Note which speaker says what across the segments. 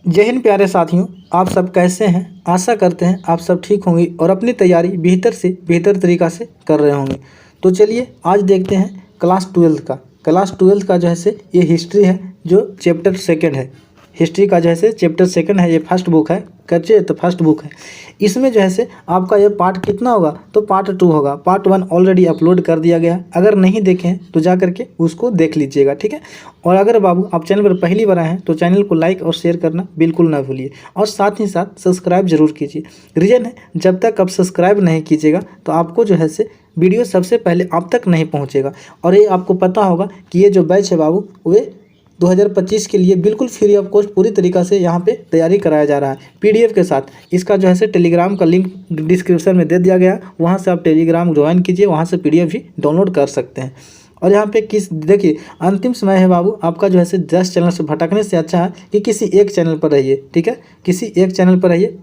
Speaker 1: जय हिंद प्यारे साथियों, आप सब कैसे हैं। आशा करते हैं आप सब ठीक होंगे और अपनी तैयारी बेहतर से बेहतर तरीक़ा से कर रहे होंगे। तो चलिए आज देखते हैं क्लास ट्वेल्थ का जो है से ये हिस्ट्री है, जो चैप्टर सेकंड है। हिस्ट्री का जो है से चैप्टर सेकंड है, ये फर्स्ट बुक है। कच्चे तो फर्स्ट बुक है। इसमें जो है से आपका ये पार्ट कितना होगा, तो पार्ट 2 होगा। पार्ट 1 ऑलरेडी अपलोड कर दिया गया। अगर नहीं देखे हैं तो जा करके उसको देख लीजिएगा, ठीक है। और अगर बाबू आप चैनल पर पहली बार आए हैं तो चैनल को लाइक और शेयर करना बिल्कुल ना भूलिए, और साथ ही साथ सब्सक्राइब जरूर कीजिए। रीज़न है, जब तक आप सब्सक्राइब नहीं कीजिएगा तो आपको जो है से वीडियो सबसे पहले आप तक नहीं पहुँचेगा। और ये आपको पता होगा कि ये जो बैच है बाबू, वे 2025 के लिए बिल्कुल फ्री ऑफ कॉस्ट पूरी तरीक़ा से यहाँ पे तैयारी कराया जा रहा है पीडीएफ के साथ। इसका जो है से टेलीग्राम का लिंक डिस्क्रिप्शन में दे दिया गया, वहाँ से आप टेलीग्राम ज्वाइन कीजिए, वहाँ से पीडीएफ भी डाउनलोड कर सकते हैं। और यहाँ पे देखिए अंतिम समय है बाबू, आपका जो है से 10 चैनल से भटकने से अच्छा है कि किसी एक चैनल पर रहिए, ठीक है। किसी एक चैनल पर रहिए,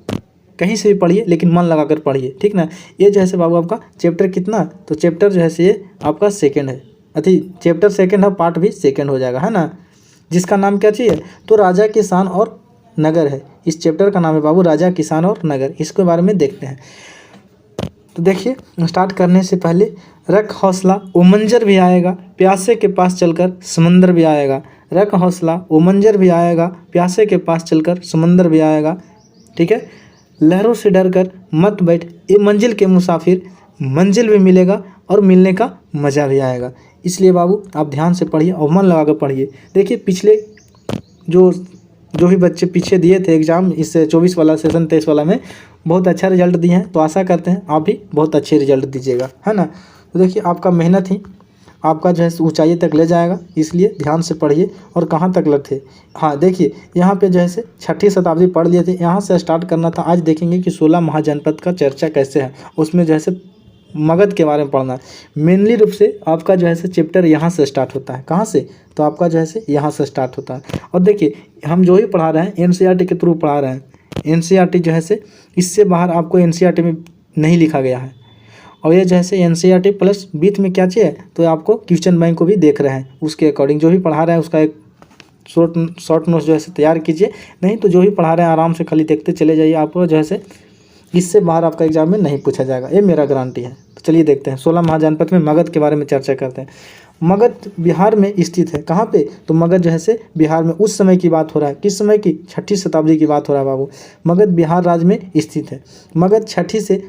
Speaker 1: कहीं से भी पढ़िए लेकिन मन लगा कर पढ़िए, ठीक ना। ये जो है से बाबू आपका चैप्टर कितना, तो चैप्टर जो है से ये आपका सेकेंड है। चैप्टर सेकेंड है, पार्ट भी सेकेंड हो जाएगा, है ना। जिसका नाम क्या चाहिए, तो राजा, किसान और नगर है। इस चैप्टर का नाम है बाबू राजा, किसान और नगर। इसके बारे में देखते हैं। तो देखिए, स्टार्ट करने से पहले रख हौसला ओ मंजर भी आएगा, प्यासे के पास चलकर समंदर भी आएगा। रख हौसला ओ मंजर भी आएगा, प्यासे के पास चलकर समंदर भी आएगा, ठीक है। लहरों से डर कर मत बैठ ये मंजिल के मुसाफिर, मंजिल भी मिलेगा और मिलने का मज़ा भी आएगा। इसलिए बाबू आप ध्यान से पढ़िए और मन लगा कर पढ़िए। देखिए पिछले जो भी बच्चे पीछे दिए थे एग्ज़ाम, इस 24 वाला सेशन 23 वाला में बहुत अच्छा रिजल्ट दिए हैं, तो आशा करते हैं आप भी बहुत अच्छे रिजल्ट दीजिएगा, है ना। तो देखिए आपका मेहनत ही आपका जो है ऊंचाई तक ले जाएगा, इसलिए ध्यान से पढ़िए। और कहाँ तक लग थे, हाँ देखिए यहाँ पे जो है से 6ठी शताब्दी पढ़ लिए थे, यहाँ से स्टार्ट करना था। आज देखेंगे कि 16 महाजनपद का चर्चा कैसे है, उसमें जो है से मगध के बारे में पढ़ना है। मेनली रूप से आपका जो है से चैप्टर यहाँ से स्टार्ट होता है। कहाँ से, तो आपका जो है से यहाँ से स्टार्ट होता है। और देखिए हम जो ही पढ़ा रहे हैं एनसीईआरटी के थ्रू पढ़ा रहे हैं। एनसीईआरटी जो है से इससे बाहर आपको एनसीईआरटी में नहीं लिखा गया है। और ये जो है से एनसीईआरटी प्लस बीच में क्या चाहिए, तो आपको क्वेश्चन बैंक को भी देख रहे हैं, उसके अकॉर्डिंग जो भी पढ़ा रहे हैं उसका एक शॉर्ट नोट्स जो है से तैयार कीजिए। नहीं तो जो भी पढ़ा रहे हैं आराम से खाली देखते चले जाइए, आपको जो है से इससे बाहर आपका एग्जाम में नहीं पूछा जाएगा, ये मेरा गारंटी है। तो चलिए देखते हैं 16 महाजनपद में मगध के बारे में चर्चा करते हैं। मगध बिहार में स्थित है। कहाँ पे, तो मगध जो है से बिहार में उस समय की बात हो रहा है। किस समय की, 6ठी शताब्दी की बात हो रहा है बाबू। मगध बिहार राज्य में स्थित है। मगध 6ठी से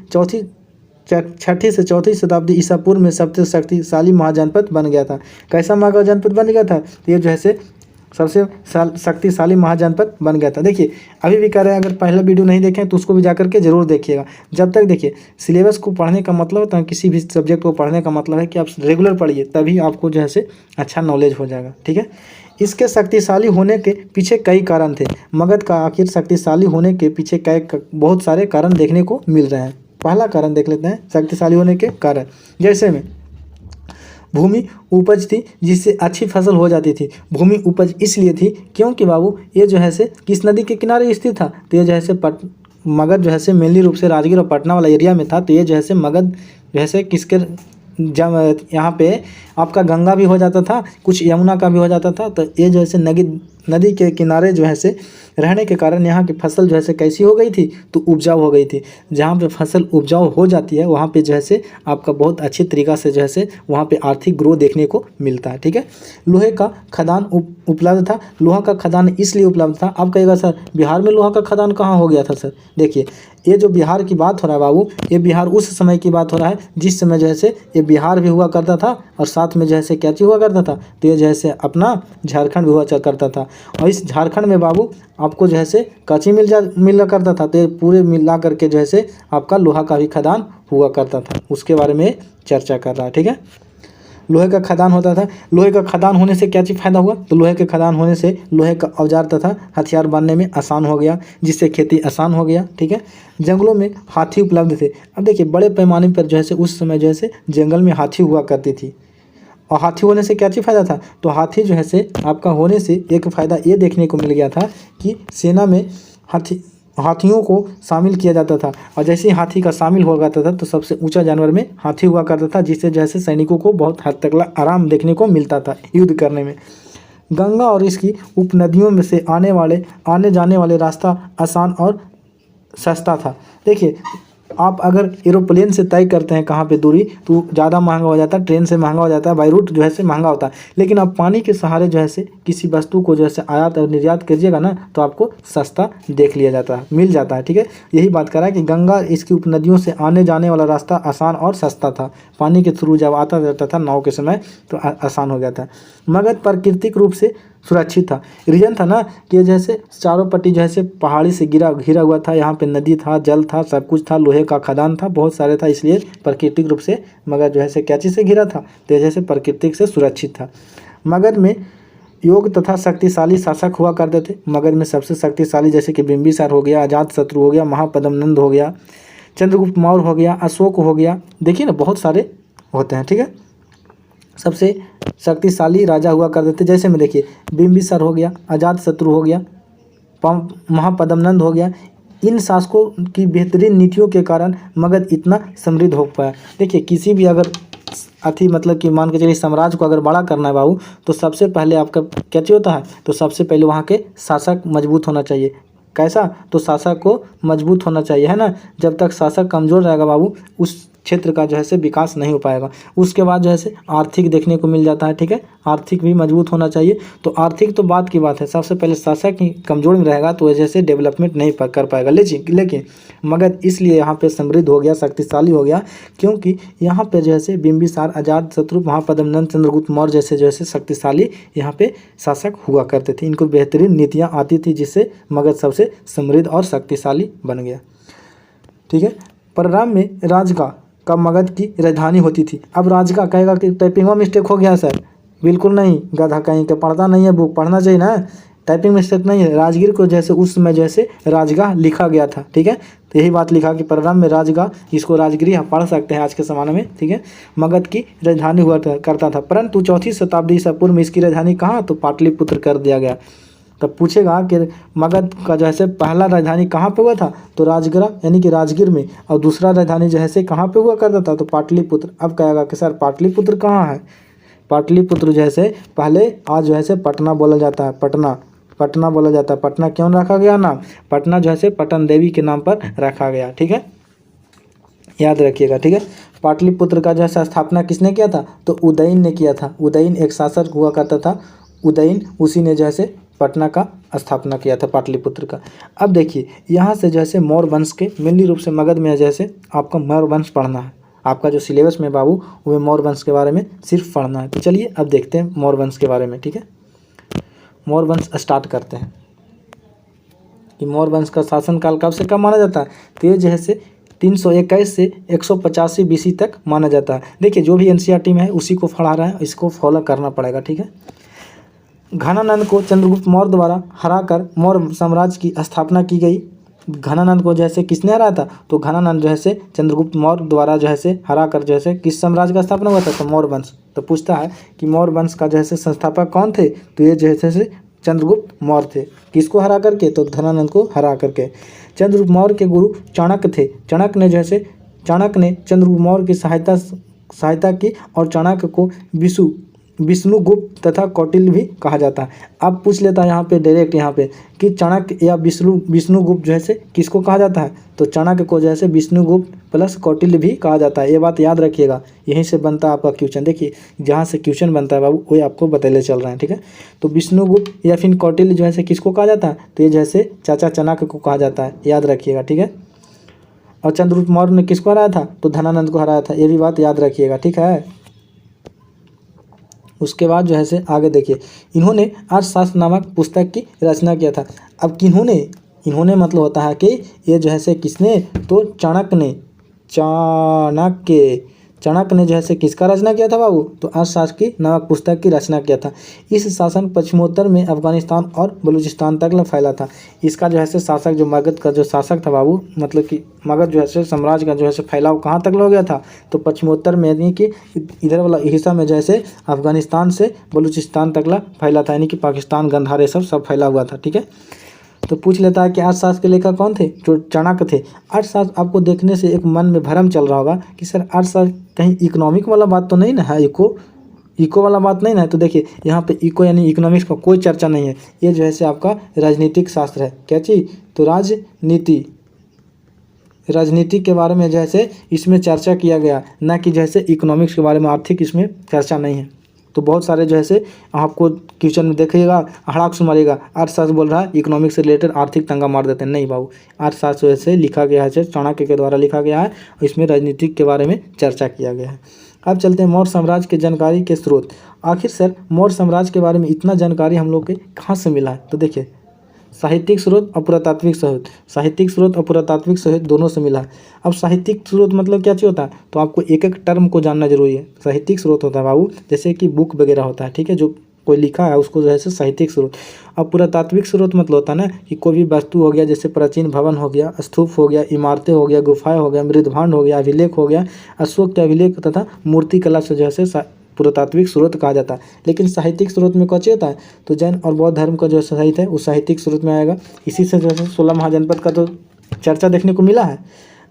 Speaker 1: चौथी शताब्दी ईसा पूर्व में सबसे शक्तिशाली महाजनपद बन गया था। कैसा महाजनपद बन गया था, तो ये जो है से सबसे शक्तिशाली महाजनपद बन गया था। देखिए अभी भी कह रहे हैं, अगर पहला वीडियो नहीं देखें तो उसको भी जाकर के जरूर देखिएगा। जब तक देखिए सिलेबस को पढ़ने का मतलब होता है, किसी भी सब्जेक्ट को पढ़ने का मतलब है कि आप रेगुलर पढ़िए, तभी आपको जो है से अच्छा नॉलेज हो जाएगा, ठीक है। इसके शक्तिशाली होने के पीछे कई कारण थे। मगध का आखिर शक्तिशाली होने के पीछे बहुत सारे कारण देखने को मिल रहे हैं। पहला कारण देख लेते हैं शक्तिशाली होने के कारण। जैसे में भूमि उपज थी, जिससे अच्छी फसल हो जाती थी। भूमि उपज इसलिए थी क्योंकि बाबू ये जो है से किस नदी के किनारे स्थित था, तो ये जो है से मगध जो है से मेनली रूप से राजगीर और पटना वाला एरिया में था। तो ये जो है से मगध जो है से किसके यहाँ पे आपका गंगा भी हो जाता था, कुछ यमुना का भी हो जाता था। तो ये जो है से नदी के किनारे जो है से रहने के कारण यहाँ की फसल जो है से कैसी हो गई थी, तो उपजाऊ हो गई थी। जहाँ पे फसल उपजाऊ हो जाती है वहाँ पे जो है से आपका बहुत अच्छी तरीक़ा से जो है से वहाँ पे आर्थिक ग्रोथ देखने को मिलता है, ठीक है। लोहे का खदान उपलब्ध था। लोहा का खदान इसलिए उपलब्ध था। आप कहेगा सर बिहार में लोहा का खदान कहाँ हो गया था सर, देखिए ये जो बिहार की बात हो रहा है बाबू, ये बिहार उस समय की बात हो रहा है जिस समय जो है से ये बिहार भी हुआ करता था और साथ में जो है से क्या चीज़ हुआ करता था, तो ये जो है से अपना झारखंड भी हुआ करता था। और इस झारखंड में बाबू आपको जो है से कच्ची मिला करता था। तो ये पूरे मिला करके जो है से आपका लोहा का भी खदान हुआ करता था, उसके बारे में चर्चा कर रहा है, ठीक है। लोहे का खदान होता था। लोहे का खदान होने से क्या चीज़ फ़ायदा हुआ, तो लोहे के खदान होने से लोहे का औजार तथा हथियार बनने में आसान हो गया, जिससे खेती आसान हो गया, ठीक है। जंगलों में हाथी उपलब्ध थे। अब देखिए बड़े पैमाने पर जो है से उस समय जो है से जंगल में हाथी हुआ करती थी। और हाथी होने से क्या चीज़ फ़ायदा था, तो हाथी जो है से आपका होने से एक फ़ायदा ये देखने को मिल गया था कि सेना में हाथियों को शामिल किया जाता था। और जैसे ही हाथी का शामिल हुआ करता था तो सबसे ऊंचा जानवर में हाथी हुआ करता था, जिससे जैसे सैनिकों को बहुत हद तक आराम देखने को मिलता था युद्ध करने में। गंगा और इसकी उपनदियों में से आने जाने वाले रास्ता आसान और सस्ता था। देखिए, आप अगर एरोप्लेन से तय करते हैं कहाँ पे दूरी, तो ज़्यादा महंगा हो जाता है, ट्रेन से महंगा हो जाता है, बाई रूट जो है से महंगा होता है। लेकिन आप पानी के सहारे जो है से किसी वस्तु को जो है से आयात और निर्यात कीजिएगा ना, तो आपको सस्ता देख लिया जाता है, मिल जाता है। ठीक है, यही बात कर रहा है कि गंगा इसकी उपनदियों से आने जाने वाला रास्ता आसान और सस्ता था। पानी के थ्रू जब आता जाता था नाव के समय तो आसान हो गया था। मगध प्राकृतिक रूप से सुरक्षित था। रीजन था ना कि जैसे चारों पट्टी जैसे पहाड़ी से घिरा हुआ था, यहाँ पे नदी था, जल था, सब कुछ था, लोहे का खदान था, बहुत सारे था, इसलिए प्राकृतिक रूप से मगध जो है से क्या चीज़ से घिरा था, तो जैसे प्राकृतिक से सुरक्षित था। मगध में योग तथा शक्तिशाली शासक हुआ करते थे। मगध में सबसे शक्तिशाली जैसे कि बिंबिसार हो गया, अजातशत्रु हो गया, महापद्मनंद हो गया, चंद्रगुप्त मौर्य हो गया, अशोक हो गया। देखिए ना, बहुत सारे होते हैं। ठीक है, सबसे शक्तिशाली राजा हुआ करते थे। जैसे में देखिए, बिंबिसार हो गया, अजातशत्रु हो गया, महापद्मनंद हो गया। इन शासकों की बेहतरीन नीतियों के कारण मगध इतना समृद्ध हो पाया। देखिए, किसी भी अगर मतलब कि मान के चलिए साम्राज्य को अगर बड़ा करना है बाबू, तो सबसे पहले आपका क्या चाहिए होता है, तो सबसे पहले वहाँ के शासक मजबूत होना चाहिए। कैसा, तो शासक को मजबूत होना चाहिए, है ना। जब तक शासक कमज़ोर रहेगा बाबू, उस क्षेत्र का जो है से विकास नहीं हो पाएगा। उसके बाद जो है से आर्थिक देखने को मिल जाता है। ठीक है, आर्थिक भी मजबूत होना चाहिए। तो आर्थिक तो बात की बात है, सबसे पहले शासक ही कमज़ोर में रहेगा तो वजह से डेवलपमेंट नहीं कर पाएगा। लेकिन मगध इसलिए यहाँ पे समृद्ध हो गया, शक्तिशाली हो गया, क्योंकि यहाँ पे जो है बिंबिसार, अजातशत्रु, महापद्मनंद, चंद्रगुप्त मौर्य जैसे जो है शक्तिशाली यहाँ पे शासक हुआ करते थे। इनको बेहतरीन नीतियाँ आती थी, जिससे मगध सबसे समृद्ध और शक्तिशाली बन गया। ठीक है, परिणाम में राजगा का मगध की राजधानी होती थी। अब राजगा कहेगा कि टाइपिंग में मिस्टेक हो गया सर, बिल्कुल नहीं, गधा कहीं का पढ़ता नहीं है, बुक पढ़ना चाहिए ना, टाइपिंग मिस्टेक नहीं है। राजगीर को जैसे उस समय जैसे राजगाह लिखा गया था। ठीक है, तो यही बात लिखा कि परिणाम में राजगाह, इसको राजगिरी हम पढ़ सकते हैं आज के ज़माने में। ठीक है, मगध की राजधानी हुआ करता था, परंतु 4वीं शताब्दी ईसा पूर्व में इसकी राजधानी कहाँ, तो पाटलिपुत्र कर दिया गया। तब पूछेगा कि मगध का जो है पहला राजधानी कहाँ पे हुआ था, तो राजगढ़ यानी कि राजगीर में, और दूसरा राजधानी जो है कहाँ पे हुआ करता था, तो पाटलिपुत्र। अब कहेगा कि सर पाटलिपुत्र कहाँ है, पाटलिपुत्र जो है पहले आज जो है पटना बोला जाता है, पटना बोला जाता है। पटना क्यों रखा गया नाम, पटना जो है पटन देवी के नाम पर रखा गया। ठीक है, याद रखिएगा। ठीक है, पाटलिपुत्र का जो है स्थापना किसने किया था, तो उदयन ने किया था। उदयन एक शासक हुआ करता था, उदयन, उसी ने जो है पटना का स्थापना किया था, पाटलिपुत्र का। अब देखिए, यहाँ से जैसे मौर्य वंश के मेनली रूप से मगध में जैसे आपका मौर्य वंश पढ़ना है। आपका जो सिलेबस में बाबू वो मौर्य वंश के बारे में सिर्फ पढ़ना है। तो चलिए अब देखते हैं मौर्य वंश के बारे में। ठीक है, मौर्य वंश स्टार्ट करते हैं कि मौर्य वंश का शासनकाल कब से कब माना जाता है, तो ये जो है 321 से 185 BC तक माना जाता है। देखिए, जो भी NCERT में है उसी को पढ़ा रहा है, इसको फॉलो करना पड़ेगा। ठीक है, घनानंद को चंद्रगुप्त मौर्य द्वारा हराकर मौर्य साम्राज्य की स्थापना की गई। घनानंद को जैसे किसने हराया था, तो घनानंद जो है चंद्रगुप्त मौर्य द्वारा जो है हराकर जो है किस साम्राज्य का स्थापना हुआ था, तो मौर्य वंश। तो पूछता है कि मौर्य वंश का जो है संस्थापक कौन थे, तो ये जो है चंद्रगुप्त मौर्य थे। किसको हरा करके, तो घनानंद को हरा करके। चंद्रगुप्त मौर्य के गुरु चाणक्य थे। चाणक्य ने चंद्रगुप्त मौर्य की सहायता की, और चाणक्य को विष्णुगुप्त तथा कौटिल्य भी कहा जाता है। अब पूछ लेता है यहाँ पे डायरेक्ट यहाँ पे कि चाणक्य या विष्णुगुप्त जो है किसको कहा जाता है, तो चाणक्य को जैसे विष्णुगुप्त प्लस कौटिल्य भी कहा जाता है। ये बात याद रखिएगा, यहीं से बनता है आपका क्वेश्चन। देखिए, जहाँ से क्वेश्चन बनता है बाबू वही आपको बतैले चल रहे हैं। ठीक है, तो विष्णुगुप्त या फिर कौटिल्य जो है किसको कहा जाता है, तो ये जैसे चाचा चाणक्य को कहा जाता है, याद रखिएगा। ठीक है, और चंद्रगुप्त मौर्य ने किसको हराया था, तो धनानंद को हराया था, ये भी बात याद रखिएगा। ठीक है, उसके बाद जो है आगे देखिए, इन्होंने अर्थशास्त्र नामक पुस्तक की रचना किया था। अब इन्होंने मतलब होता है कि ये जो है किसने, तो चाणक्य ने जो है किसका रचना किया था बाबू, तो अर्थशास्त्र की नामक पुस्तक की रचना किया था। इस शासन पश्चिमोत्तर में अफगानिस्तान और बलूचिस्तान तक फैला था। इसका जो है शासक, जो मगध का जो शासक था बाबू, मतलब कि मगध जो है साम्राज्य का जो है फैलाव कहाँ तक हो गया था, तो पश्चिमोत्तर में, यानी कि इधर वाला हिस्सा में जैसे अफगानिस्तान से बलूचिस्तान तक फैला था, यानी कि पाकिस्तान, गंधार सब फैला हुआ था। ठीक है, तो पूछ लेता है कि अर्थशास्त्र के लेखक कौन थे, जो चाणक्य थे। अर्थशास्त्र आपको देखने से एक मन में भ्रम चल रहा होगा कि सर अर्थशास्त्र कहीं इकोनॉमिक वाला बात तो नहीं ना है, इको वाला बात नहीं ना है। तो देखिए यहाँ पे इको यानी इकोनॉमिक्स का कोई चर्चा नहीं है, ये जो है से आपका राजनीतिक शास्त्र है। क्या चीज़? तो राजनीति के बारे में जैसे इसमें चर्चा किया गया, ना कि जैसे इकोनॉमिक्स के बारे में, आर्थिक इसमें चर्चा नहीं है। तो बहुत सारे जो है से आपको क्वेश्चन में देखिएगा हड़ाक से मारेगा, अर्थशास्त्र बोल रहा है इकोनॉमिक्स से रिलेटेड आर्थिक तंगा मार देते हैं। नहीं बाबू, अर्थशास्त्र वैसे लिखा गया है, चाणक्य के द्वारा लिखा गया है और इसमें राजनीतिक के बारे में चर्चा किया गया है। अब चलते हैं मौर्य साम्राज्य के जानकारी के स्रोत। आखिर सर मौर्य साम्राज्य के बारे में इतना जानकारी हम लोग के कहाँ से मिला है? तो देखिए साहित्यिक स्रोत और पुरातात्विक स्रोत, साहित्यिक स्रोत और पुरातात्विक स्रोत दोनों से मिला है। अब साहित्यिक स्रोत मतलब क्या चीज़ होता है? तो आपको एक एक टर्म को जानना जरूरी है। साहित्यिक स्रोत होता है बाबू जैसे कि बुक वगैरह होता है, ठीक है, जो कोई लिखा है उसको जो है साहित्यिक स्रोत। अब पुरातात्विक स्रोत मतलब होता है ना कि कोई भी वस्तु हो गया, जैसे प्राचीन भवन हो गया, स्तूप हो गया, इमारतें हो गया, गुफाएं हो गया, मृदभांड हो गया, अभिलेख हो गया, अशोक के अभिलेख तथा मूर्तिकला से जो है पुरातात्विक स्रोत कहा जाता है। लेकिन साहित्यिक स्रोत में कौन होता है? तो जैन और बौद्ध धर्म का जो साहित्य है वो साहित्यिक स्रोत में आएगा। इसी से जो है 16 महाजनपद का तो चर्चा देखने को मिला है।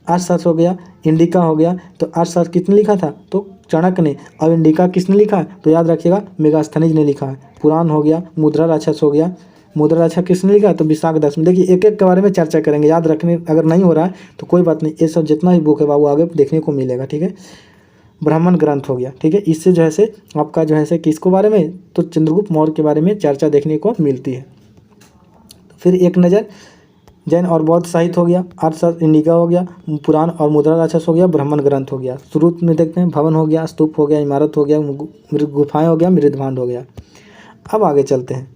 Speaker 1: अर्थशास्त्र हो गया, इंडिका हो गया। तो अर्थशास्त्र किसने लिखा था? तो चाणक्य ने। और इंडिका किसने लिखा है? तो याद रखिएगा मेगास्थनीज ने लिखा है। पुराण हो गया, मुद्रा राक्षस हो गया। मुद्रा राक्षस किसने लिखा है? तो विशाख दशम। देखिए एक एक के बारे में चर्चा करेंगे, याद रखने अगर नहीं हो रहा है तो कोई बात नहीं, ये सब जितना भी बुक है बाबू आगे देखने को मिलेगा, ठीक है। ब्राह्मण ग्रंथ हो गया, ठीक है। इससे जो है से आपका जो है से किसको बारे में? तो चंद्रगुप्त मौर्य के बारे में चर्चा देखने को मिलती है। फिर एक नज़र जैन और बौद्ध साहित्य हो गया, अर्थशास्त्र इंडिका हो गया, पुराण और मुद्रा राक्षस हो गया, ब्राह्मण ग्रंथ हो गया। शुरू में देखते हैं भवन हो गया, स्तूप हो गया, इमारत हो गया, गुफाएं हो गया, मृदभांड हो गया। अब आगे चलते हैं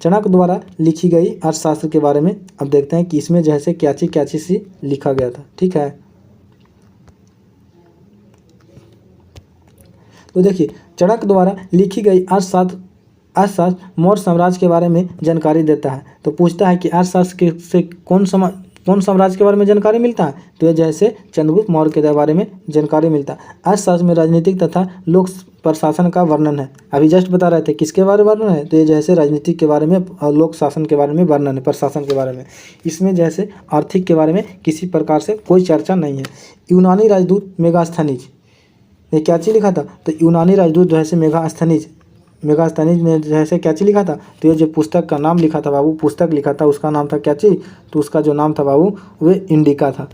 Speaker 1: चाणक्य द्वारा लिखी गई अर्थशास्त्र के बारे में। अब देखते हैं कि इसमें जो है क्या चीज़ सी लिखा गया था, ठीक है। तो देखिए चाणक्य द्वारा लिखी गई अर्थशास्त्र मौर्य साम्राज्य के बारे में जानकारी देता है। तो पूछता है कि अर्थशास्त्र से कौन साम्राज्य के बारे में जानकारी मिलता है? तो ये जैसे चंद्रगुप्त मौर्य के बारे में जानकारी मिलता है। अर्थशास्त्र में राजनीतिक तथा लोक प्रशासन का वर्णन है। अभी जस्ट बता रहे थे किसके बारे में वर्णन है? तो ये जैसे राजनीतिक के बारे में और लोक शासन के बारे में वर्णन है, प्रशासन के बारे में। इसमें जैसे आर्थिक के बारे में किसी प्रकार से कोई चर्चा नहीं है। यूनानी राजदूत मेगास्थनीज ने क्या चीज़ लिखा था? तो यूनानी राजदूत जो है मेगास्थनीज ने जो है क्या चीज़ लिखा था? तो ये जो पुस्तक का नाम लिखा था बाबू, पुस्तक लिखा था उसका नाम था क्या चीज़? तो उसका जो नाम था बाबू वे इंडिका था।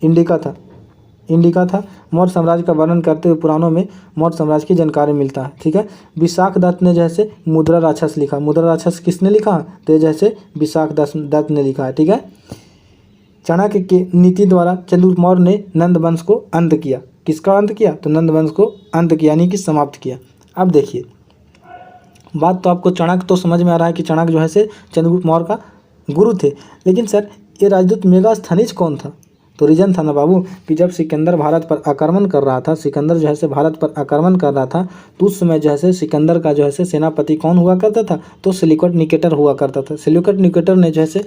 Speaker 1: इंडिका था। मौर्य साम्राज्य का वर्णन करते हुए पुराणों में मौर्य साम्राज्य की जानकारी मिलता है, ठीक है। विशाख दत्त ने जैसे मुद्रा राक्षस लिखा। मुद्रा राक्षस किसने लिखा? तो जैसे विशाख दत्त ने लिखा है, ठीक है। चाणक्य की नीति द्वारा चंद्रगुप्त मौर्य ने नंद वंश को अंत किया। किसका अंत किया? तो नंद वंश को अंत किया यानी कि समाप्त किया। अब देखिए बात तो आपको चाणक्य तो समझ में आ रहा है कि चाणक्य जो है से चंद्रगुप्त मौर्य का गुरु थे। लेकिन सर ये राजदूत मेगास्थनीज कौन था? तो रीजन था ना बाबू कि जब सिकंदर भारत पर आक्रमण कर रहा था, सिकंदर जो है से भारत पर आक्रमण कर रहा था, तो उस समय जो है से सिकंदर का जो है से सेनापति कौन हुआ करता था? तो सेल्यूकड निकेटर हुआ करता था। सेल्यूकड निकेटर ने जो है से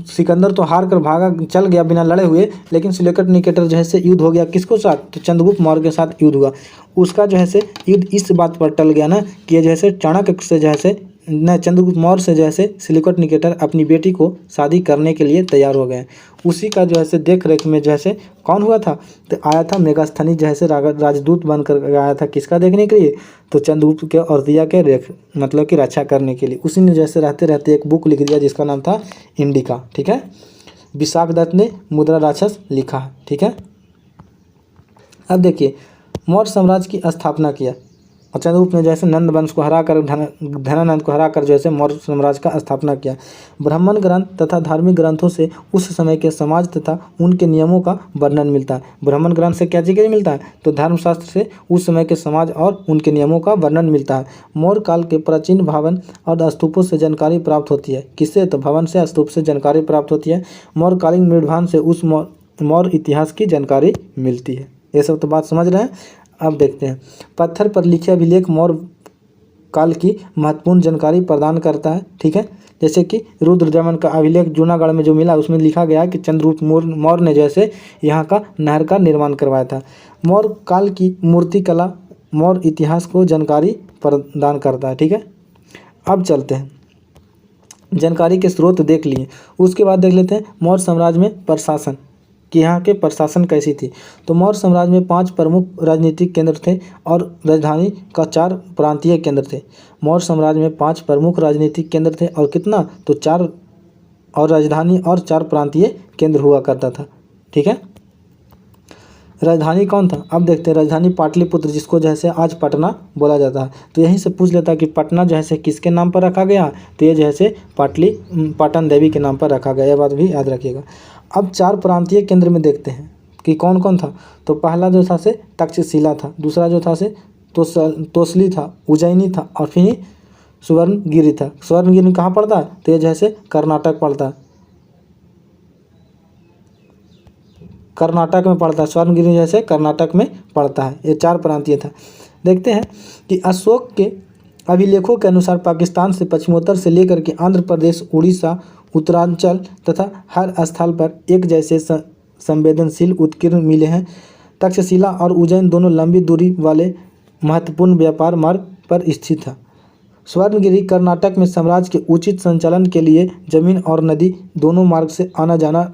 Speaker 1: सिकंदर तो हार कर भागा, चल गया बिना लड़े हुए। लेकिन सेल्यूकड निकेटर जो है से युद्ध हो गया किसको साथ? तो चंद्रगुप्त मौर्य के साथ युद्ध हुआ। उसका जो है से युद्ध इस बात पर टल गया ना कि ये जो है चाणक्य से जो है न चंद्रगुप्त मौर्य से जो है सेल्यूकड निकेटर अपनी बेटी को शादी करने के लिए तैयार हो गए। उसी का जो है देख रेख में जो है कौन हुआ था? तो आया था मेगास्थनीज जो है राजदूत बनकर आया था। किसका देखने के लिए? तो चंद्रगुप्त के और दिया के रेख मतलब कि रक्षा करने के लिए। उसी ने जैसे रहते रहते एक बुक लिख दिया जिसका नाम था इंडिका, ठीक है। विशाख दत्त ने मुद्रा राक्षस लिखा, ठीक है। अब देखिए मौर्य साम्राज्य की स्थापना किया और चंद्रगुप्त ने जैसे नंद वंश को हराकर धनानंद को हराकर जैसे मौर्य साम्राज्य का स्थापना किया। ब्राह्मण ग्रंथ तथा धार्मिक ग्रंथों से उस समय के समाज तथा उनके नियमों का वर्णन मिलता है। ब्राह्मण ग्रंथ से क्या चीज़ मिलता है? तो धर्मशास्त्र से उस समय के समाज और उनके नियमों का वर्णन मिलता है। मौर्य काल के प्राचीन भवन और स्तूपों से जानकारी प्राप्त होती है। किससे? तो भवन से, स्तूप से जानकारी प्राप्त होती है। मौर्यकालीन मृदभांड से उस मौर्य इतिहास की जानकारी मिलती है। ये सब तो बात समझ रहे हैं। अब देखते हैं पत्थर पर लिखे अभिलेख मौर्य काल की महत्वपूर्ण जानकारी प्रदान करता है, ठीक है। जैसे कि रुद्रदमन का अभिलेख जूनागढ़ में जो मिला उसमें लिखा गया है कि चंद्रगुप्त मौर्य ने जैसे यहाँ का नहर का निर्माण करवाया था। मौर्य काल की मूर्तिकला मौर्य इतिहास को जानकारी प्रदान करता है, ठीक है। अब चलते हैं जानकारी के स्रोत देख लिए, उसके बाद देख लेते हैं मौर्य साम्राज्य में प्रशासन। कि यहाँ के प्रशासन कैसी थी। तो मौर्य साम्राज्य में 5 प्रमुख राजनीतिक केंद्र थे और राजधानी का 4 प्रांतीय केंद्र थे। मौर्य साम्राज्य में 5 प्रमुख राजनीतिक केंद्र थे और कितना, तो 4 और राजधानी और 4 प्रांतीय केंद्र हुआ करता था। ठीक है, राजधानी कौन था, अब देखते हैं। राजधानी पाटलिपुत्र, जिसको जैसे आज पटना बोला जाता है। तो यहीं से पूछ लेता है कि पटना जैसे किसके नाम पर रखा गया, तो ये जैसे पाटन देवी के नाम पर रखा गया, यह बात भी याद रखिएगा। अब 4 प्रांतीय केंद्र में देखते हैं कि कौन कौन था। तो पहला जो था से तक्षशिला था, दूसरा जो था से तोसली था, उज्जैनी था और फिर सुवर्णगिरी था। सुवर्णगिरी कहाँ पड़ता है, तो ये जैसे कर्नाटक पड़ता है, कर्नाटक में पड़ता है। स्वर्णगिरी जैसे कर्नाटक में पड़ता है। ये 4 प्रांतीय था। देखते हैं कि अशोक के अभिलेखों के अनुसार पाकिस्तान से पश्चिमोत्तर से लेकर के आंध्र प्रदेश, उड़ीसा, उत्तरांचल तथा हर स्थल पर एक जैसे संवेदनशील उत्कीर्ण मिले हैं। तक्षशिला और उज्जैन दोनों लंबी दूरी वाले महत्वपूर्ण व्यापार मार्ग पर स्थित था। स्वर्णगिरी कर्नाटक में साम्राज्य के उचित संचालन के लिए जमीन और नदी दोनों मार्ग से आना जाना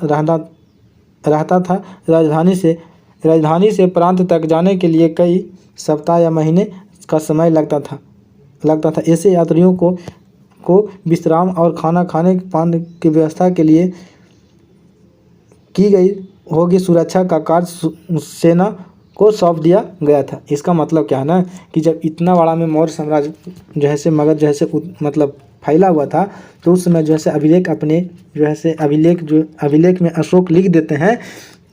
Speaker 1: रहता था। राजधानी से प्रांत तक जाने के लिए कई सप्ताह या महीने का समय लगता था। ऐसे यात्रियों को विश्राम और खाना खाने पाने की व्यवस्था के लिए की गई होगी सुरक्षा का कार्य सेना को सौंप दिया गया था। इसका मतलब क्या है ना, कि जब इतना बड़ा में मौर्य साम्राज्य जो है से मगध जो है से मतलब फैला हुआ था, तो उस समय जो है से अभिलेख में अशोक लिख देते हैं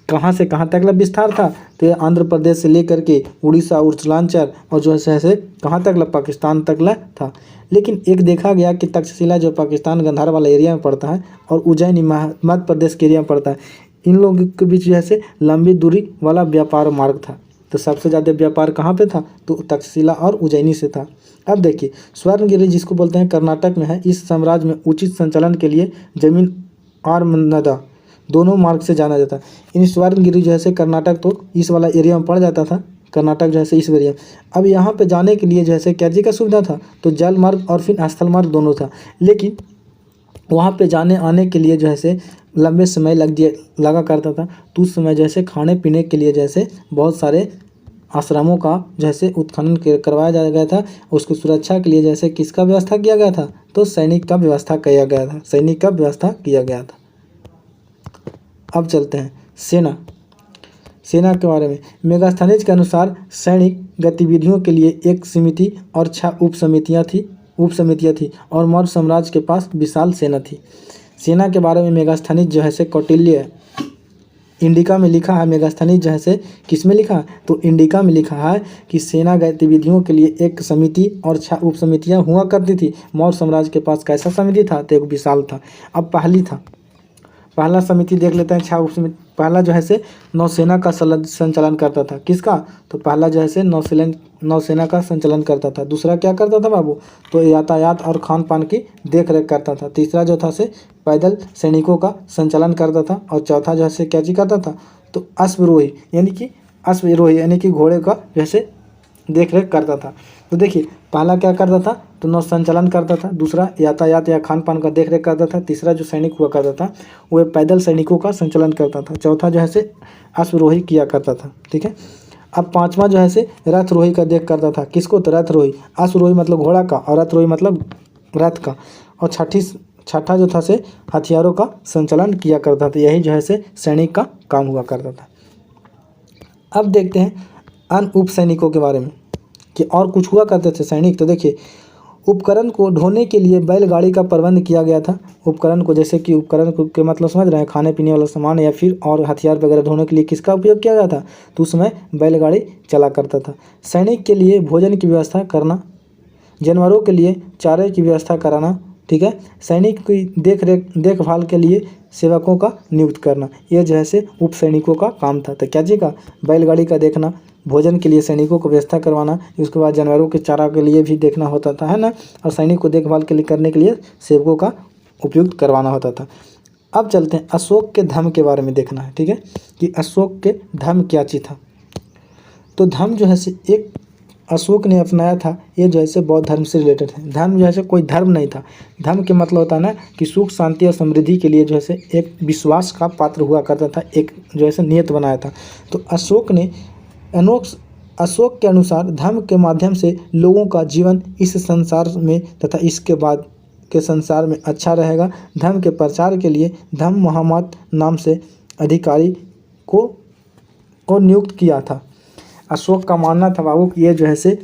Speaker 1: कहाँ से कहाँ तक विस्तार था। तो ये आंध्र प्रदेश से लेकर के उड़ीसा, उत्तरांचल और जो है कहाँ तक पाकिस्तान तक था। लेकिन एक देखा गया कि तक्षशिला जो पाकिस्तान गंधार वाला एरिया में पड़ता है और उज्जैन मध्य प्रदेश के एरिया में पड़ता है, इन लोगों के बीच जो है लंबी दूरी वाला व्यापार मार्ग था। तो सबसे ज़्यादा व्यापार कहाँ पे था, तो तक्षशिला और उज्जैनी से था। अब देखिए, स्वर्णगिरी जिसको बोलते हैं कर्नाटक में है। इस साम्राज्य में उचित संचालन के लिए जमीन और नदा दोनों मार्ग से जाना जाता है। इन स्वर्णगिरी जो है कर्नाटक तो इस वाला एरिया में पड़ जाता था, कर्नाटक जो है इस एरिया। अब यहाँ पे जाने के लिए जो है क्या चीज़ का सुविधा था, तो जल मार्ग और फिर स्थल मार्ग दोनों था। लेकिन वहाँ पे जाने आने के लिए जो है लंबे समय लगा करता था। तो उस समय जैसे खाने पीने के लिए जैसे बहुत सारे आश्रमों का जैसे उत्खनन करवाया गया था। उसकी सुरक्षा के लिए जैसे किसका व्यवस्था किया गया था, तो सैनिक का व्यवस्था किया गया था। अब चलते हैं सेना के बारे में। मेगास्थनीज के अनुसार सैनिक गतिविधियों के लिए एक समिति और 6 उप समितियाँ थी और मौर्य साम्राज्य के पास विशाल सेना थी। सेना के बारे में मेगास्थनीज जो है कौटिल्य इंडिका में लिखा है। मेगास्थनीज जो है किस में लिखा है, तो इंडिका में लिखा है कि सेना गतिविधियों के लिए एक समिति और 6 उप समितियाँ हुआ करती थी। मौर्य साम्राज्य के पास कैसा समिति था, तो एक विशाल था। अब पहला समिति देख लेते हैं, 6 उप समिति। पहला जो है नौसेना का संचालन करता था। किसका, तो पहला जो है नौसेना का संचालन करता था। दूसरा क्या करता था बाबू, तो यातायात और खान पान की देख रेख करता था। तीसरा जो था पैदल सैनिकों का संचालन करता था। और चौथा जो है क्या चीज करता था, तो अश्वरोही यानी कि घोड़े का जैसे देख रेख करता था। तो देखिए, पहला क्या करता था, तो नौ संचालन करता था। दूसरा यातायात या खान पान का देख रेख करता था। तीसरा जो सैनिक हुआ करता था वो पैदल सैनिकों का संचालन करता था। चौथा जो है अश्वरोही किया करता था। ठीक है, अब पांचवा जो है रथरोही का देख करता था। किसको, तो रथरोही। अश्वरोही मतलब घोड़ा का और रथरोही मतलब रथ का। और छठा जो था हथियारों का संचालन किया करता था। यही जो है सैनिक का काम हुआ करता था। अब देखते हैं अन्य उप सैनिकों के बारे में कि और कुछ हुआ करते थे सैनिक। तो देखिए, उपकरण को ढोने के लिए बैलगाड़ी का प्रबंध किया गया था। उपकरण को जैसे कि उपकरण के मतलब समझ रहे हैं, खाने पीने वाला सामान या फिर और हथियार वगैरह ढोने के लिए किसका उपयोग किया गया था, तो उसमें बैलगाड़ी चला करता था। सैनिक के लिए भोजन की व्यवस्था करना, जानवरों के लिए चारे की व्यवस्था कराना। ठीक है, सैनिक की देखभाल के लिए सेवकों का नियुक्त करना, ये जो है उप सैनिकों का काम था। तो क्या जी का, बैलगाड़ी का देखना, भोजन के लिए सैनिकों को व्यवस्था करवाना, उसके बाद जानवरों के चारा के लिए भी देखना होता था, है ना। और सैनिक को देखभाल के लिए करने के लिए सेवकों का उपयुक्त करवाना होता था। अब चलते हैं अशोक के धर्म के बारे में देखना है। ठीक है, कि अशोक के धर्म क्या चीज़ था। तो धर्म जो है एक अशोक ने अपनाया था ये जो है बौद्ध धर्म से रिलेटेड है। धर्म जो है कोई धर्म नहीं था। धर्म के मतलब होता है ना कि सुख शांति और समृद्धि के लिए जो है एक विश्वास का पात्र हुआ करता था, एक जो है नियत बनाया था। तो अशोक के अनुसार धर्म के माध्यम से लोगों का जीवन इस संसार में तथा इसके बाद के संसार में अच्छा रहेगा। धर्म के प्रचार के लिए धम्म महामत नाम से अधिकारी को नियुक्त किया था। अशोक का मानना था बाबू कि ये जो है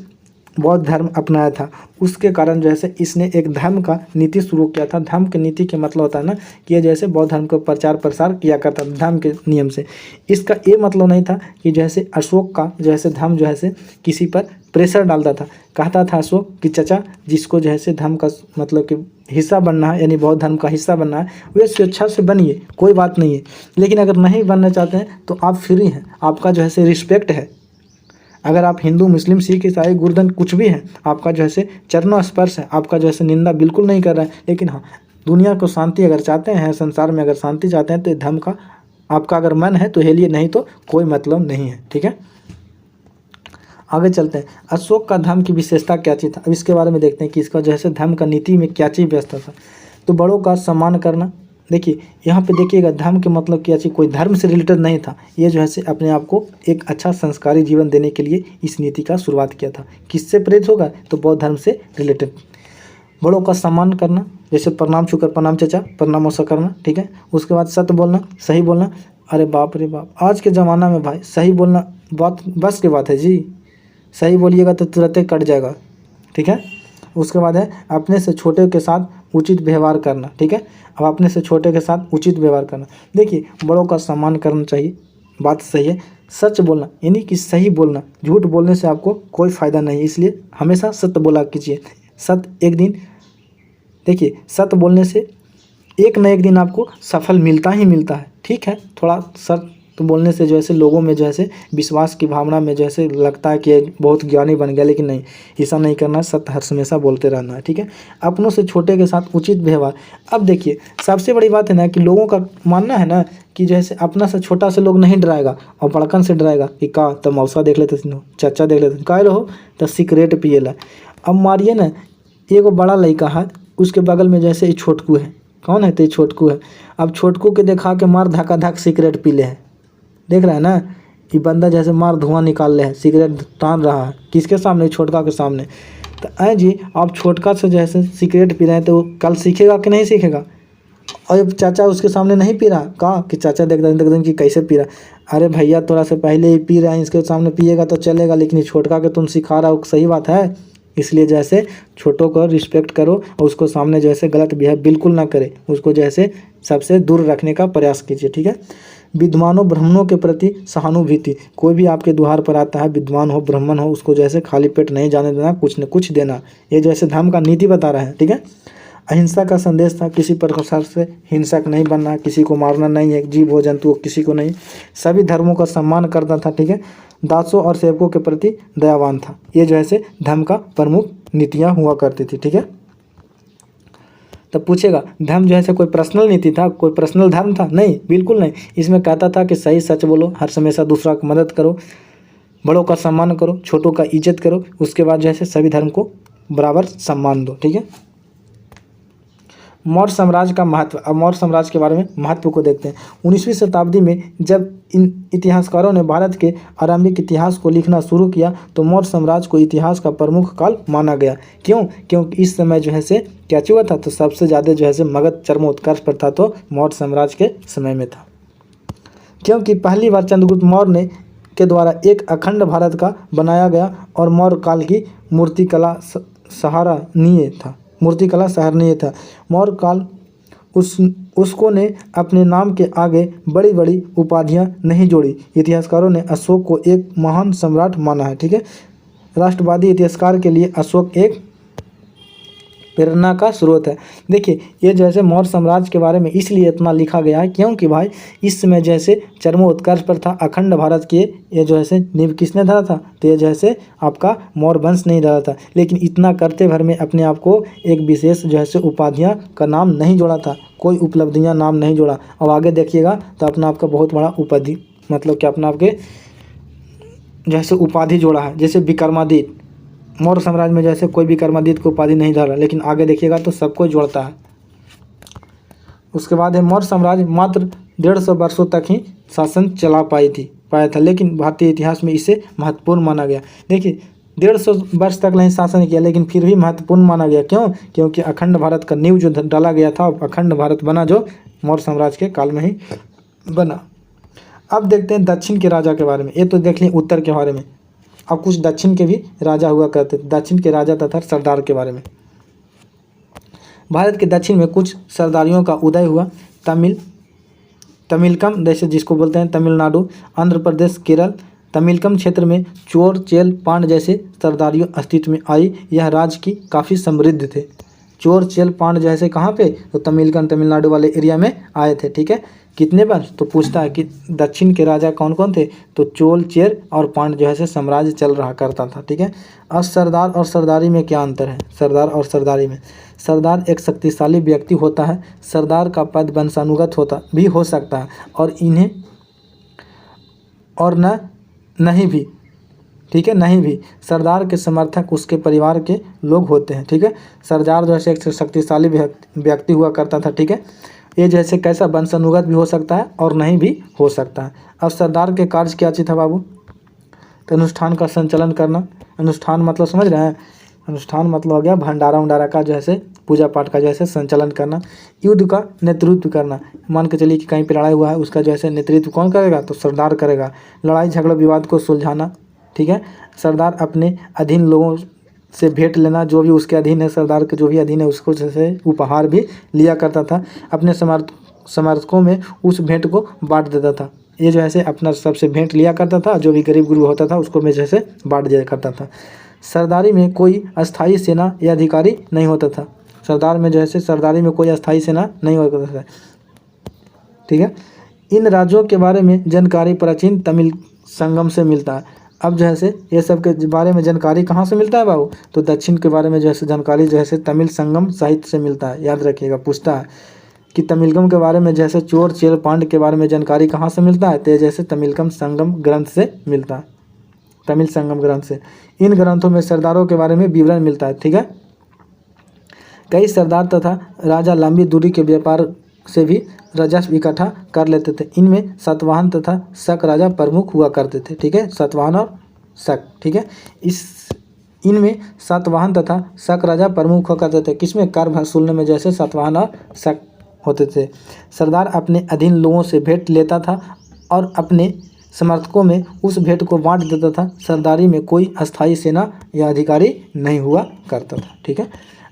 Speaker 1: बौद्ध धर्म अपनाया था, उसके कारण जो है इसने एक धर्म का नीति शुरू किया था। धर्म के नीति के मतलब होता है ना कि ये जैसे बौद्ध धर्म को प्रचार प्रसार किया करता था धर्म के नियम से। इसका ये मतलब नहीं था कि जैसे अशोक का जो है धर्म जो है किसी पर प्रेशर डालता था। कहता था अशोक कि चाचा जिसको जो है धर्म का मतलब कि हिस्सा बनना है, यानी बौद्ध धर्म का हिस्सा बनना है, वे स्वेच्छा से बनिए, कोई बात नहीं है। लेकिन अगर नहीं बनना चाहते हैं तो आप फ्री हैं, आपका जो है रिस्पेक्ट है। अगर आप हिंदू मुस्लिम सिख ईसाई गुरदन कुछ भी हैं, आपका जो है चरणों स्पर्श है, आपका जो है निंदा बिल्कुल नहीं कर रहा है। लेकिन हाँ, दुनिया को शांति अगर चाहते हैं, संसार में अगर शांति चाहते हैं तो धर्म का आपका अगर मन है तो हेलिए, नहीं तो कोई मतलब नहीं है। ठीक है, आगे चलते हैं। अशोक का धर्म की विशेषता क्या चीज़ था, अब इसके बारे में देखते हैं कि इसका जो है धर्म का नीति में क्या चीज़ व्यवस्था था। तो बड़ों का सम्मान करना। देखिए यहाँ पे देखिएगा, धर्म के मतलब क्या चीज़ कोई धर्म से रिलेटेड नहीं था। ये जो है अपने आप को एक अच्छा संस्कारी जीवन देने के लिए इस नीति का शुरुआत किया था। किससे प्रेरित होगा, तो बौद्ध धर्म से रिलेटेड। बड़ों का सम्मान करना, जैसे प्रणाम छूकर प्रणाम चाचा, प्रणाम ऐसा करना। ठीक है, उसके बाद सत्य बोलना, सही बोलना। अरे बाप रे बाप, आज के ज़माना में भाई सही बोलना बात बस की बात है जी। सही बोलिएगा तो तुरंत कट जाएगा। ठीक है, उसके बाद है अपने से छोटे के साथ उचित व्यवहार करना। ठीक है, अब अपने से छोटे के साथ उचित व्यवहार करना। देखिए बड़ों का सम्मान करना चाहिए, बात सही है। सच बोलना, यानी कि सही बोलना, झूठ बोलने से आपको कोई फ़ायदा नहीं, इसलिए हमेशा सत्य बोला कीजिए। सत्य एक दिन, देखिए सत्य बोलने से एक न एक दिन आपको सफल मिलता ही मिलता है। ठीक है, थोड़ा सत्य बोलने से जो है लोगों में जो है विश्वास की भावना में जो है लगता है कि बहुत ज्ञानी बन गया, लेकिन नहीं, ऐसा नहीं करना। सत्य हर हमेशा बोलते रहना है। ठीक है, अपनों से छोटे के साथ उचित व्यवहार। अब देखिए सबसे बड़ी बात है ना कि लोगों का मानना है ना कि जैसे अपना से छोटा से लोग नहीं डराएगा और बड़कन से डराएगा कि का तो मौसा देख लेते, चाचा देख लेते, का रहो तो सिगरेट पिएला। अब मारिए ना, एगो बड़ा लड़का है, उसके बगल में जैसे छोटकू है। कौन है, तो छोटकू है। अब छोटकू के देखा के मार धक्का धक सिगरेट पी ले है। देख रहा है ना, ये बंदा जैसे मार धुआं निकाल ले है, सिगरेट टान रहा है, किसके सामने, छोटका के सामने। तो ऐ जी आप छोटका से जैसे सिगरेट पी रहे हैं तो कल सीखेगा कि नहीं सीखेगा। और चाचा उसके सामने नहीं पी रहा, कहा कि चाचा देख दें कि कैसे पी रहा। अरे भैया थोड़ा से पहले ही पी रहा है, इसके सामने पिएगा तो चलेगा, लेकिन छोटका के तुम सिखा रहा हो, सही बात है। इसलिए जैसे छोटों को रिस्पेक्ट करो और उसको सामने जैसे गलत बिहेव बिल्कुल ना करे, उसको जैसे सबसे दूर रखने का प्रयास कीजिए। ठीक है, विद्वानों ब्राह्मणों के प्रति सहानुभूति। कोई भी आपके द्वार पर आता है, विद्वान हो ब्राह्मण हो, उसको जैसे खाली पेट नहीं जाने देना, कुछ न कुछ देना। ये जैसे धर्म का नीति बता रहा है। ठीक है, अहिंसा का संदेश था, किसी प्रकार से हिंसक नहीं बनना, किसी को मारना नहीं है, जीव हो जंतु किसी को नहीं, सभी धर्मों का सम्मान करता था। ठीक है, दासों और सेवकों के प्रति दयावान था। ये जो है धर्म का प्रमुख नीतियाँ हुआ करती थी। ठीक है, तब पूछेगा धर्म जो है कोई पर्सनल नीति था, कोई पर्सनल धर्म था? नहीं, बिल्कुल नहीं। इसमें कहता था कि सही सच बोलो, हर हमेशा दूसरा की मदद करो, बड़ों का सम्मान करो, छोटों का इज्जत करो, उसके बाद जो है सभी धर्म को बराबर सम्मान दो। ठीक है, मौर्य साम्राज्य का महत्व। अब मौर्य साम्राज्य के बारे में महत्व को देखते हैं। 19वीं शताब्दी में जब इन इतिहासकारों ने भारत के आरंभिक इतिहास को लिखना शुरू किया तो मौर्य साम्राज्य को इतिहास का प्रमुख काल माना गया। क्यों? क्योंकि इस समय जो है क्या हुआ था, तो सबसे ज़्यादा जो है मगध चरमोत्कर्ष पर था, तो मौर्य साम्राज्य के समय में था। क्योंकि पहली बार चंद्रगुप्त मौर्य के द्वारा एक अखंड भारत का बनाया गया और मौर्य काल की मूर्तिकला सराहनीय था। मौर्य काल उसको ने अपने नाम के आगे बड़ी बड़ी उपाधियां नहीं जोड़ी। इतिहासकारों ने अशोक को एक महान सम्राट माना है। ठीक है, राष्ट्रवादी इतिहासकार के लिए अशोक एक प्रेरणा का स्रोत है। देखिए ये जैसे मौर्य साम्राज्य के बारे में इसलिए इतना लिखा गया है क्योंकि भाई इस समय जैसे चरमोत्कर्ष पर था, अखंड भारत के ये जो है नींव किसने धरा था, तो ये जैसे आपका मौर्य वंश नहीं धरा था। लेकिन इतना करते भर में अपने आप को एक विशेष जो है उपाधियाँ का नाम नहीं जोड़ा था, कोई उपलब्धियाँ नाम नहीं जोड़ा। अब आगे देखिएगा तो अपना आपका बहुत बड़ा उपाधि मतलब कि अपना आपके जैसे उपाधि जोड़ा है, जैसे विक्रमादित्य, मौर्य साम्राज्य में जैसे कोई भी कर्मादित्य को उपाधि नहीं धारा, लेकिन आगे देखिएगा तो सबको जोड़ता है। उसके बाद है मौर्य साम्राज्य मात्र 150 वर्षों तक ही शासन चला पाया था, लेकिन भारतीय इतिहास में इसे महत्वपूर्ण माना गया। देखिए 150 वर्ष तक नहीं शासन किया, लेकिन फिर भी महत्वपूर्ण माना गया। क्यों? क्योंकि अखंड भारत का नींव जो डाला गया था, अखंड भारत बना जो मौर्य साम्राज्य के काल में ही बना। अब देखते हैं दक्षिण के राजा के बारे में। ये तो देख लें उत्तर के बारे में, अब कुछ दक्षिण के भी राजा हुआ करते थे, दक्षिण के राजा तथा सरदार के बारे में। भारत के दक्षिण में कुछ सरदारियों का उदय हुआ। तमिलकम जैसे जिसको बोलते हैं तमिलनाडु, आंध्र प्रदेश, केरल। तमिलकम क्षेत्र में चोर, चेल, पांड जैसे सरदारियों अस्तित्व में आई। यह राज्य की काफ़ी समृद्ध थे। चोर, चेल, पांड जैसे कहाँ पे? तो तमिलकम, तमिलनाडु वाले एरिया में आए थे। ठीक है, कितने बार? तो पूछता है कि दक्षिण के राजा कौन कौन थे? तो चोल, चेर और पांड जो है से साम्राज्य चल रहा करता था। ठीक है, अब सरदार और सरदारी में क्या अंतर है? सरदार और सरदारी में, सरदार एक शक्तिशाली व्यक्ति होता है। सरदार का पद वंशानुगत होता भी हो सकता है और इन्हें और नहीं भी। ठीक है, नहीं भी। सरदार के समर्थक उसके परिवार के लोग होते हैं। ठीक है, सरदार जो है एक शक्तिशाली व्यक्ति हुआ करता था। ठीक है, ये जैसे कैसा वंशानुगत भी हो सकता है और नहीं भी हो सकता है। अब सरदार के कार्य क्या चीज़ था बाबू? तो अनुष्ठान का संचालन करना। अनुष्ठान मतलब समझ रहे हैं? अनुष्ठान मतलब हो गया भंडारा उंडारा का जो है पूजा पाठ का जो है संचालन करना। युद्ध का नेतृत्व करना, मान के चलिए कि कहीं पर लड़ाई हुआ है, उसका जो है नेतृत्व कौन करेगा? तो सरदार करेगा। लड़ाई झगड़ा विवाद को सुलझाना। ठीक है, सरदार अपने अधीन लोगों से भेंट लेना, जो भी उसके अधीन है, सरदार के जो भी अधीन है उसको जैसे उपहार भी लिया करता था। अपने समर्थकों में उस भेंट को बांट देता था। ये जो है अपना सबसे भेंट लिया करता था, जो भी गरीब गुरु होता था उसको में जैसे बांट दिया करता था। सरदारी में कोई अस्थाई सेना या अधिकारी नहीं होता था। सरदार में जो है सरदारी में कोई अस्थाई सेना नहीं होता था। ठीक है, इन राज्यों के बारे में जानकारी प्राचीन तमिल संगम से मिलता है। अब जो है ये सब के बारे में जानकारी कहाँ से मिलता है बाबू? तो दक्षिण के बारे में जो है जानकारी जो है तमिल संगम साहित्य से मिलता है। याद रखिएगा, पूछता है कि तमिलकम के बारे में जैसे चोर, चेल, पांड के बारे में जानकारी कहाँ से मिलता है? तो जैसे तमिलकम संगम ग्रंथ से मिलता है, तमिल संगम ग्रंथ से। इन ग्रंथों में सरदारों के बारे में विवरण मिलता है। ठीक है, कई सरदार तथा राजा लंबी दूरी के व्यापार से भी राजस्व इकट्ठा कर लेते थे। इनमें सातवाहन तथा शक राजा प्रमुख हुआ करते थे। ठीक है, सातवाहन और शक। ठीक है, इनमें सातवाहन तथा शक राजा प्रमुख हुआ करते थे। किसमें? कर वसूलने में जैसे सातवाहन और शक होते थे। सरदार अपने अधीन लोगों से भेंट लेता था और अपने समर्थकों में उस भेंट को बांट देता था। सरदारी में कोई अस्थाई सेना या अधिकारी नहीं हुआ करता था। ठीक है,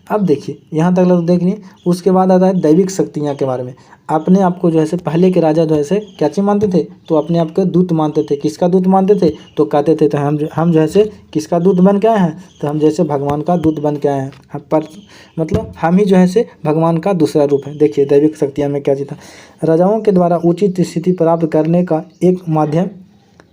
Speaker 1: अब देखिए यहाँ तक लोग देख लिए। उसके बाद आता है दैविक शक्तियाँ के बारे में। अपने आप को जो है पहले के राजा जो है क्या चीज़ मानते थे? तो अपने आप को दूत मानते थे। किसका दूत मानते थे? तो कहते थे तो हम जो है किसका दूत बन के आए हैं? तो हम जैसे भगवान का दूत बन के आए हैं। पर मतलब हम ही जो है भगवान का दूसरा रूप है। देखिए दैविक शक्तियाँ में क्या चीज़ था। राजाओं के द्वारा उचित स्थिति प्राप्त करने का एक माध्यम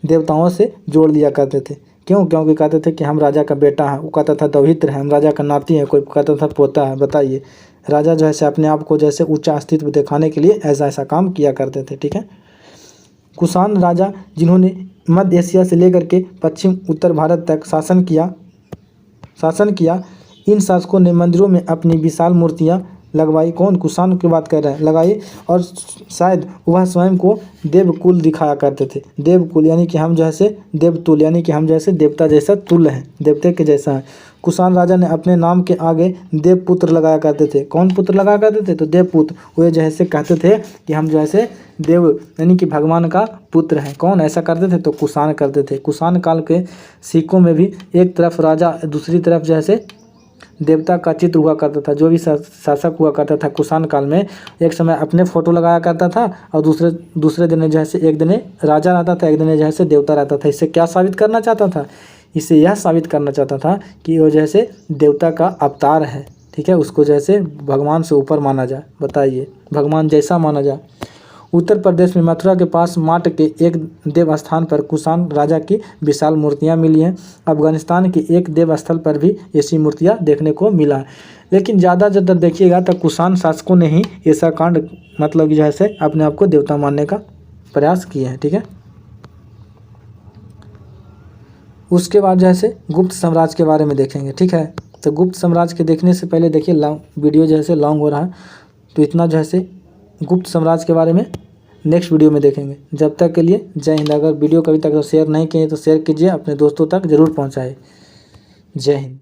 Speaker 1: देवताओं से जोड़ लिया करते थे। क्यों? क्योंकि कहते थे कि हम राजा का बेटा है, वो कहता था दौहित्र है, हम राजा का नाती है, कोई कहता था पोता है। बताइए, राजा जो है अपने आप को जैसे ऊंचा अस्तित्व दिखाने के लिए ऐसा काम किया करते थे। ठीक है, कुषाण राजा जिन्होंने मध्य एशिया से लेकर के पश्चिम उत्तर भारत तक शासन किया, इन शासकों ने मंदिरों में अपनी विशाल मूर्तियाँ लगवाई। कौन? कुषाण की बात कर रहे हैं, लगाई। और शायद वह स्वयं को देवकुल दिखाया करते थे। देवकुल यानी कि हम जो है देवतुल, यानी कि हम जैसे देवता जैसा तुल्य हैं, देवते के जैसा है। कुषाण राजा ने अपने नाम के आगे देवपुत्र लगाया करते थे। कौन पुत्र लगाया करते थे? तो देवपुत्र। वे जो है कहते थे कि हम जो है देव यानी कि भगवान का पुत्र हैं। कौन ऐसा करते थे? तो कुषाण करते थे। कुषाण काल के सिक्कों में भी एक तरफ राजा, दूसरी तरफ जो है देवता का चित्र हुआ करता था। जो भी शासक हुआ करता था कुषाण काल में, एक समय अपने फोटो लगाया करता था और दूसरे दिन जो है एक दिन राजा रहता था, एक दिन जो है देवता रहता था। इससे क्या साबित करना चाहता था? इससे यह साबित करना चाहता था कि वो जैसे देवता का अवतार है। ठीक है, उसको जैसे भगवान से ऊपर माना जाए। बताइए, भगवान जैसा माना जाए। उत्तर प्रदेश में मथुरा के पास माट के एक देव स्थान पर कुषाण राजा की विशाल मूर्तियां मिली हैं। अफगानिस्तान के एक देव स्थल पर भी ऐसी मूर्तियां देखने को मिला है। लेकिन ज़्यादातर देखिएगा तो कुषाण शासकों ने ही ऐसा कांड मतलब जो है अपने आप को देवता मानने का प्रयास किए हैं। ठीक है, उसके बाद जो है से गुप्त साम्राज्य के बारे में देखेंगे। ठीक है, तो गुप्त साम्राज्य के देखने से पहले देखिए वीडियो जो है से लॉन्ग हो रहा है, तो इतना जो है से गुप्त साम्राज्य के बारे में नेक्स्ट वीडियो में देखेंगे। जब तक के लिए जय हिंद। अगर वीडियो कभी तक शेयर नहीं किए तो शेयर कीजिए, अपने दोस्तों तक ज़रूर पहुँचाए। जय हिंद।